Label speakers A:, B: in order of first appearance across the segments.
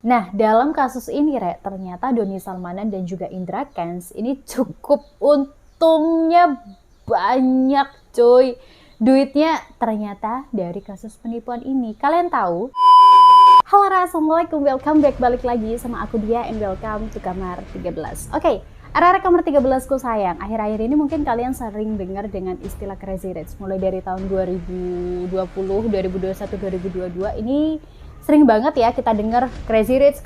A: Nah, dalam kasus ini, Rek, ternyata Doni Salmanan dan juga Indra Kents ini cukup untungnya banyak, cuy. Duitnya ternyata dari kasus penipuan ini. Kalian tahu? Halo, assalamualaikum, welcome back, balik lagi sama aku Dia and welcome to Kamar 13. Oke, arah-arah Kamar 13 ku sayang. Akhir-akhir ini mungkin kalian sering dengar dengan istilah Crazy Rich. Mulai dari tahun 2020, 2021, 2022 ini sering banget ya kita dengar Crazy Rich,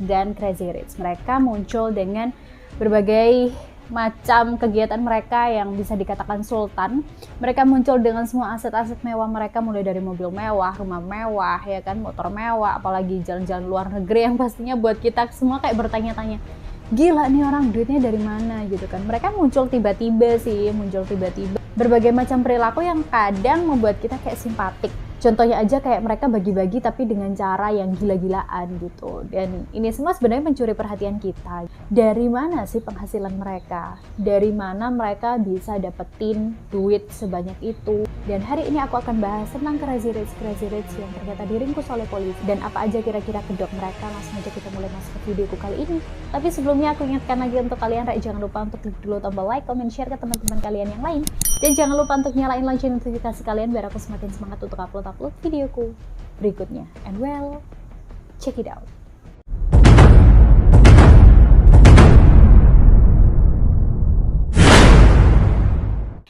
A: dan Crazy Rich. Mereka muncul dengan berbagai macam kegiatan mereka yang bisa dikatakan sultan. Mereka muncul dengan semua aset-aset mewah mereka, mulai dari mobil mewah, rumah mewah, ya kan, motor mewah, apalagi jalan-jalan luar negeri yang pastinya buat kita semua kayak bertanya-tanya, gila nih orang duitnya dari mana gitu kan. Mereka muncul tiba-tiba sih, berbagai macam perilaku yang kadang membuat kita kayak simpatik. Contohnya aja kayak mereka bagi-bagi tapi dengan cara yang gila-gilaan gitu. Dan ini semua sebenarnya mencuri perhatian kita. Dari mana sih penghasilan mereka? Dari mana mereka bisa dapetin duit sebanyak itu? Dan hari ini aku akan bahas tentang Crazy Rich yang ternyata diringkus oleh polisi. Dan apa aja kira-kira kedok mereka. Langsung aja kita mulai masuk ke videoku kali ini. Tapi sebelumnya aku ingatkan lagi untuk kalian, jangan lupa untuk klik dulu tombol like, comment, share ke teman-teman kalian yang lain. Dan jangan lupa untuk nyalain lonceng notifikasi kalian biar aku semakin semangat untuk upload videoku berikutnya. And well, check it out.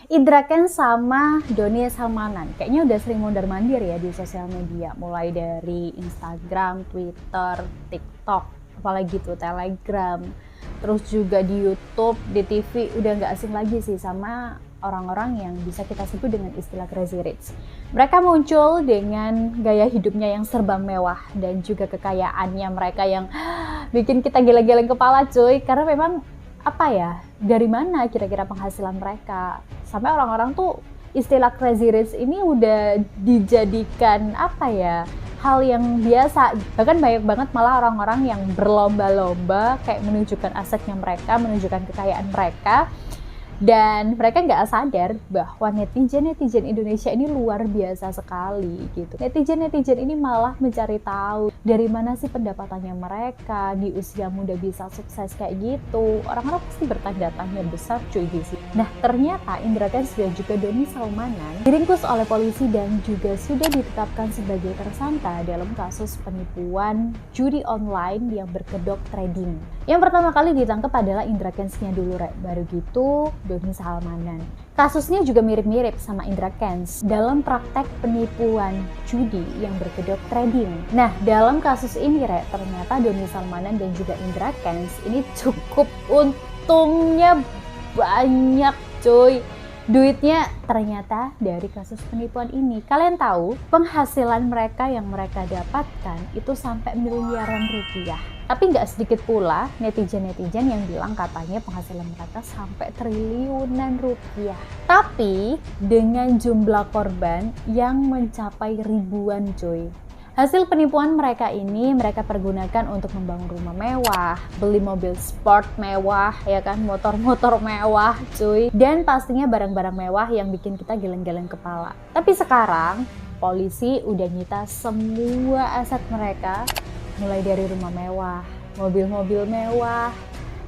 A: Indra Kents sama Doni Salmanan kayaknya udah sering mondar-mandir ya di sosial media, mulai dari Instagram, Twitter, TikTok, apalagi tuh Telegram, terus juga di YouTube, di TV, udah nggak asing lagi sih sama orang-orang yang bisa kita sebut dengan istilah Crazy Rich. Mereka muncul dengan gaya hidupnya yang serba mewah dan juga kekayaannya mereka yang bikin kita geleng-geleng kepala, cuy. Karena memang apa ya, dari mana kira-kira penghasilan mereka? Sampai orang-orang tuh istilah Crazy Rich ini udah dijadikan apa ya, hal yang biasa. Bahkan banyak banget malah orang-orang yang berlomba-lomba kayak menunjukkan asetnya mereka, menunjukkan kekayaan mereka. Dan mereka nggak sadar bahwa netizen Indonesia ini luar biasa sekali gitu. Netizen ini malah mencari tahu dari mana sih pendapatannya mereka di usia muda bisa sukses kayak gitu. Orang-orang pasti bertanya-tanya besar, cuy, di sini. Nah, ternyata Indra Kents dan juga Doni Salmanan diringkus oleh polisi dan juga sudah ditetapkan sebagai tersangka dalam kasus penipuan judi online yang berkedok trading. Yang pertama kali ditangkap adalah Indra Kents-nya dulu, Rek. Baru gitu Doni Salmanan. Kasusnya juga mirip-mirip sama Indra Kents dalam praktek penipuan judi yang berkedok trading. Nah, dalam kasus ini, Rek, ternyata Doni Salmanan dan juga Indra Kents ini cukup untungnya banyak, cuy. Duitnya ternyata dari kasus penipuan ini. Kalian tahu penghasilan mereka yang mereka dapatkan itu sampai miliaran rupiah. Tapi nggak sedikit pula netizen yang bilang katanya penghasilan mereka sampai triliunan rupiah. Tapi dengan jumlah korban yang mencapai ribuan, cuy. Hasil penipuan mereka ini mereka pergunakan untuk membangun rumah mewah, beli mobil sport mewah, ya kan, motor-motor mewah, cuy. Dan pastinya barang-barang mewah yang bikin kita geleng-geleng kepala. Tapi sekarang polisi udah nyita semua aset mereka, mulai dari rumah mewah, mobil-mobil mewah,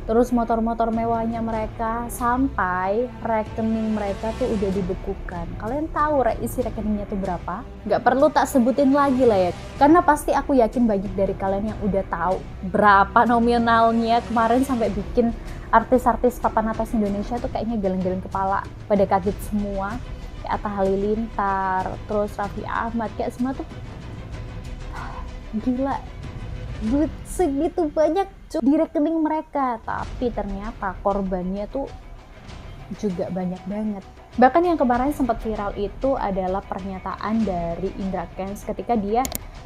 A: terus motor-motor mewahnya mereka, sampai rekening mereka tuh udah dibekukan. Kalian tahu isi rekeningnya tuh berapa? Nggak perlu tak sebutin lagi lah ya, karena pasti aku yakin banyak dari kalian yang udah tahu berapa nominalnya. Kemarin sampai bikin artis-artis papan atas Indonesia tuh kayaknya geleng-geleng kepala, pada kaget semua. Kayak Atta Halilintar, terus Raffi Ahmad, kayak semua tuh gila, duit segitu banyak di rekening mereka. Tapi ternyata korbannya tuh juga banyak banget. Bahkan yang kemarin sempat viral itu adalah pernyataan dari Indra Kents ketika dia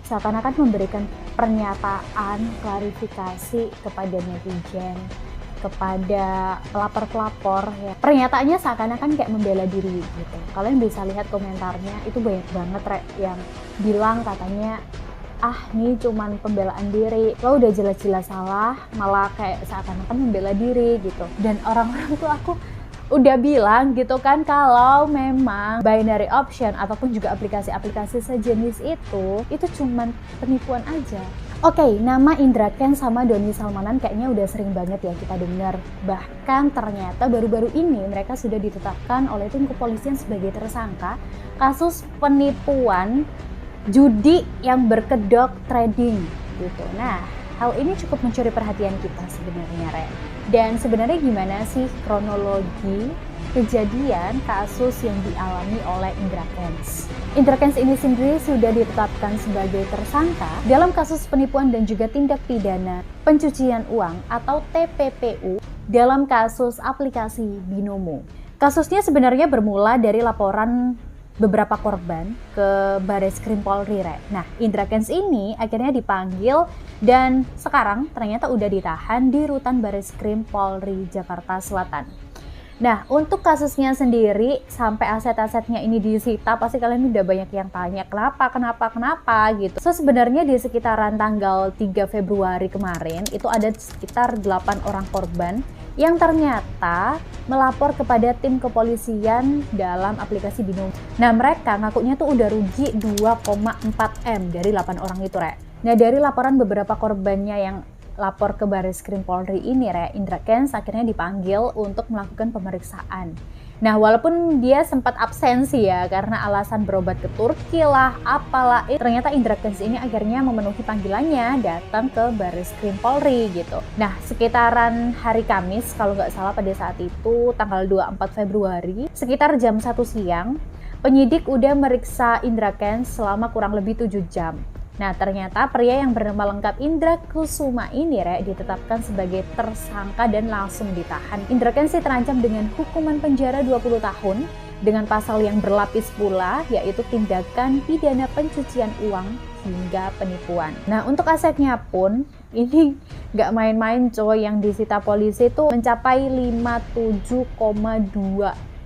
A: seakan-akan memberikan pernyataan klarifikasi kepada netizen, kepada pelapor-pelapor ya. Pernyataannya seakan-akan kayak membela diri gitu. Kalian bisa lihat komentarnya, itu banyak banget, Rek, yang bilang katanya, nih cuman pembelaan diri, lo udah jelas-jelas salah, malah kayak seakan-akan membela diri gitu. Dan orang-orang tuh aku udah bilang gitu kan, kalau memang binary option ataupun juga aplikasi-aplikasi sejenis itu cuman penipuan aja. Oke, nama Indra Kents sama Doni Salmanan kayaknya udah sering banget ya kita dengar. Bahkan ternyata baru-baru ini mereka sudah ditetapkan oleh tim kepolisian sebagai tersangka kasus penipuan judi yang berkedok trading gitu. Nah, hal ini cukup mencuri perhatian kita sebenarnya, Re. Dan sebenarnya gimana sih kronologi kejadian kasus yang dialami oleh Indra Kents? Indra Kents ini sendiri sudah ditetapkan sebagai tersangka dalam kasus penipuan dan juga tindak pidana pencucian uang atau TPPU dalam kasus aplikasi Binomo. Kasusnya sebenarnya bermula dari laporan beberapa korban ke Barreskrim Polri, Re. Nah, Indra Kents ini akhirnya dipanggil dan sekarang ternyata udah ditahan di rutan Barreskrim Polri Jakarta Selatan. Nah, untuk kasusnya sendiri sampai aset-asetnya ini disita, pasti kalian udah banyak yang tanya kenapa gitu. So sebenarnya di sekitaran tanggal 3 Februari kemarin itu ada sekitar 8 orang korban yang ternyata melapor kepada tim kepolisian dalam aplikasi Binomo. Nah, mereka ngakunya tuh udah rugi 2,4 M dari 8 orang itu, Re. Nah, dari laporan beberapa korbannya yang lapor ke Barreskrim Polri ini, Re, Indra Kents akhirnya dipanggil untuk melakukan pemeriksaan. Nah, walaupun dia sempat absensi ya karena alasan berobat ke Turki lah, apalah, ternyata Indra Kents ini akhirnya memenuhi panggilannya datang ke Barreskrim Polri gitu. Nah, sekitaran hari Kamis kalau nggak salah pada saat itu tanggal 24 Februari sekitar jam 1 siang, penyidik udah meriksa Indra Kents selama kurang lebih 7 jam. Nah, ternyata pria yang bernama lengkap Indra Kusuma ini, Re, ditetapkan sebagai tersangka dan langsung ditahan. Indra Kents terancam dengan hukuman penjara 20 tahun dengan pasal yang berlapis pula, yaitu tindakan pidana pencucian uang hingga penipuan. Nah, untuk asetnya pun ini nggak main-main coy, yang disita polisi itu mencapai 57,2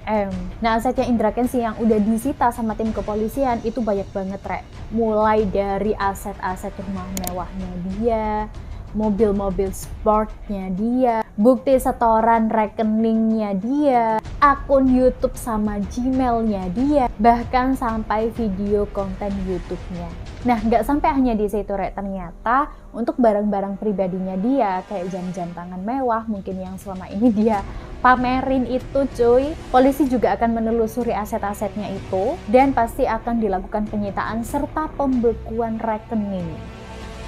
A: M. Nah, asetnya Indra Kents yang udah disita sama tim kepolisian itu banyak banget, Re. Mulai dari aset-aset rumah mewahnya dia, mobil-mobil sportnya dia, bukti setoran rekeningnya dia, akun YouTube sama Gmailnya dia, bahkan sampai video konten YouTube-nya. Nah, nggak sampai hanya di situ, Re. Ternyata untuk barang-barang pribadinya dia, kayak jam-jam tangan mewah mungkin yang selama ini dia pamerin itu, cuy. Polisi juga akan menelusuri aset-asetnya itu dan pasti akan dilakukan penyitaan serta pembekuan rekening.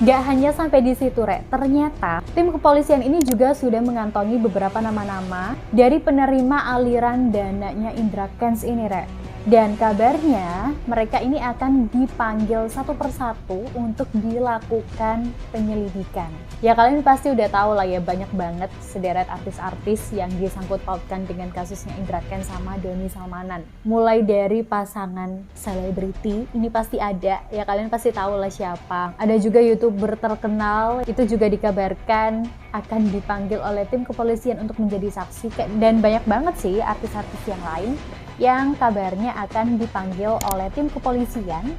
A: Gak hanya sampai di situ, Re. Ternyata tim kepolisian ini juga sudah mengantongi beberapa nama-nama dari penerima aliran dananya Indra Kents ini, Re. Dan kabarnya mereka ini akan dipanggil satu persatu untuk dilakukan penyelidikan. Ya, kalian pasti udah tahu lah ya, banyak banget sederet artis-artis yang disangkut pautkan dengan kasusnya Indra Kents sama Doni Salmanan. Mulai dari pasangan selebriti, ini pasti ada, ya kalian pasti tahu lah siapa. Ada juga YouTuber terkenal, itu juga dikabarkan akan dipanggil oleh tim kepolisian untuk menjadi saksi. Dan banyak banget sih artis-artis yang lain yang kabarnya akan dipanggil oleh tim kepolisian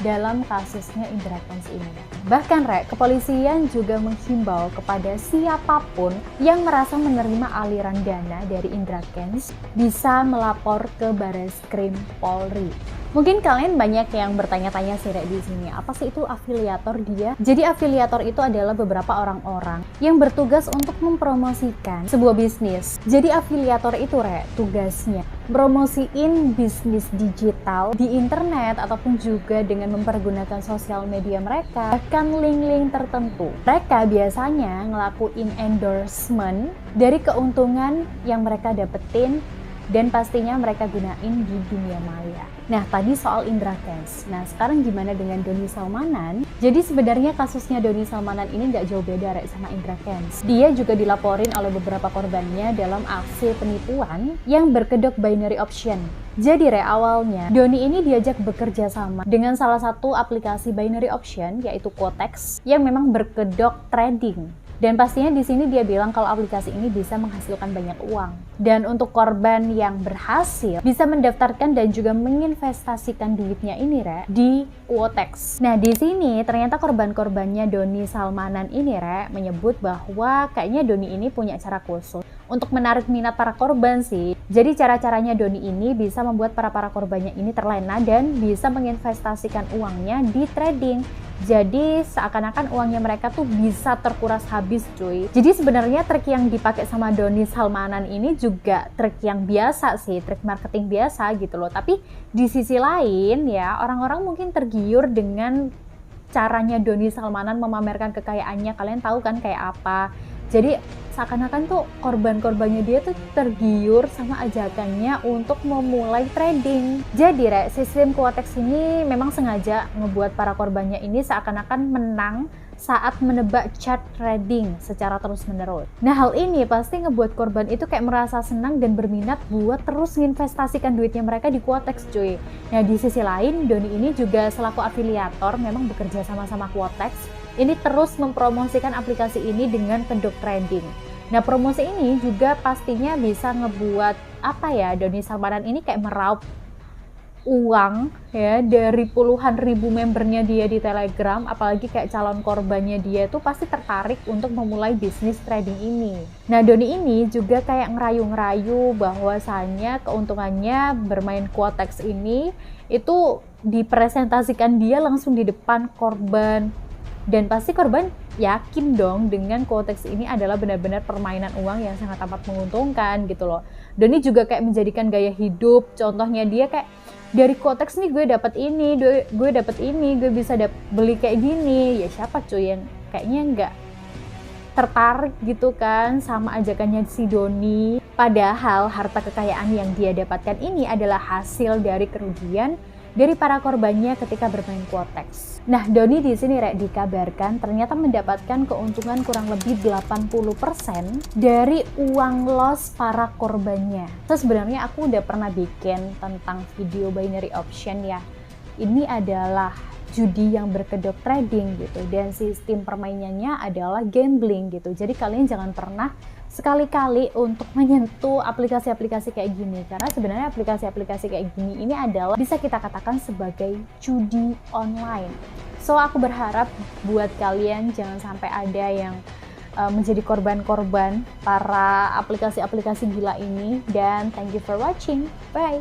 A: dalam kasusnya Indra Kents ini. Bahkan, Re, kepolisian juga menghimbau kepada siapapun yang merasa menerima aliran dana dari Indra Kents bisa melapor ke Barreskrim Polri. Mungkin kalian banyak yang bertanya-tanya sih, Re, di sini, apa sih itu afiliator dia? Jadi afiliator itu adalah beberapa orang-orang yang bertugas untuk mempromosikan sebuah bisnis. Jadi afiliator itu, Re, tugasnya promosiin bisnis digital di internet ataupun juga dengan mempergunakan sosial media mereka, bahkan link-link tertentu. Mereka biasanya ngelakuin endorsement dari keuntungan yang mereka dapetin dan pastinya mereka gunain di dunia maya. Nah, tadi soal Indra Kents. Nah, sekarang gimana dengan Doni Salmanan? Jadi sebenarnya kasusnya Doni Salmanan ini nggak jauh beda, Re, sama Indra Kents. Dia juga dilaporin oleh beberapa korbannya dalam aksi penipuan yang berkedok binary option. Jadi, Re, awalnya Doni ini diajak bekerja sama dengan salah satu aplikasi binary option, yaitu Quotex, yang memang berkedok trading. Dan pastinya di sini dia bilang kalau aplikasi ini bisa menghasilkan banyak uang. Dan untuk korban yang berhasil bisa mendaftarkan dan juga menginvestasikan duitnya ini, Re, di Quotex. Nah, di sini ternyata korban-korbannya Doni Salmanan ini, Re, menyebut bahwa kayaknya Doni ini punya cara khusus untuk menarik minat para korban sih. Jadi cara-caranya Doni ini bisa membuat para korbannya ini terlena dan bisa menginvestasikan uangnya di trading. Jadi seakan-akan uangnya mereka tuh bisa terkuras habis cuy. Jadi sebenarnya trik yang dipakai sama Doni Salmanan ini juga trik yang biasa sih, trik marketing biasa gitu loh. Tapi di sisi lain ya, orang-orang mungkin tergiur dengan caranya Doni Salmanan memamerkan kekayaannya. Kalian tahu kan kayak apa? Jadi seakan-akan tuh korban-korbannya dia tuh tergiur sama ajakannya untuk memulai trading. Jadi sistem Quotex ini memang sengaja ngebuat para korbannya ini seakan-akan menang saat menebak chart trading secara terus-menerus. Nah, hal ini pasti ngebuat korban itu kayak merasa senang dan berminat buat terus menginvestasikan duitnya mereka di Quotex cuy. Nah, di sisi lain Doni ini juga selaku afiliator memang bekerja sama Quotex. Ini terus mempromosikan aplikasi ini dengan kedok trading. Nah, promosi ini juga pastinya bisa ngebuat Doni Salmanan ini kayak meraup uang ya dari puluhan ribu membernya dia di Telegram, apalagi kayak calon korbannya dia tuh pasti tertarik untuk memulai bisnis trading ini. Nah, Doni ini juga kayak ngerayu-ngerayu bahwasanya keuntungannya bermain Quotex ini itu dipresentasikan dia langsung di depan korban. Dan pasti korban yakin dong dengan Quotex ini adalah benar-benar permainan uang yang sangat amat menguntungkan gitu loh. Doni juga kayak menjadikan gaya hidup, contohnya dia kayak dari Quotex nih gue dapat ini, gue bisa beli kayak gini. Ya siapa cuy yang kayaknya nggak tertarik gitu kan sama ajakannya si Doni. Padahal harta kekayaan yang dia dapatkan ini adalah hasil dari kerugian dari para korbannya ketika bermain Quotex. Nah, Doni di sini dikabarkan ternyata mendapatkan keuntungan kurang lebih 80% dari uang loss para korbannya. Terus sebenarnya aku udah pernah bikin tentang video binary option ya. Ini adalah judi yang berkedok trading gitu, dan sistem permainannya adalah gambling gitu. Jadi kalian jangan pernah sekali-kali untuk menyentuh aplikasi-aplikasi kayak gini, karena sebenarnya aplikasi-aplikasi kayak gini ini adalah bisa kita katakan sebagai judi online. So aku berharap buat kalian jangan sampai ada yang menjadi korban-korban para aplikasi-aplikasi gila ini, dan thank you for watching, bye.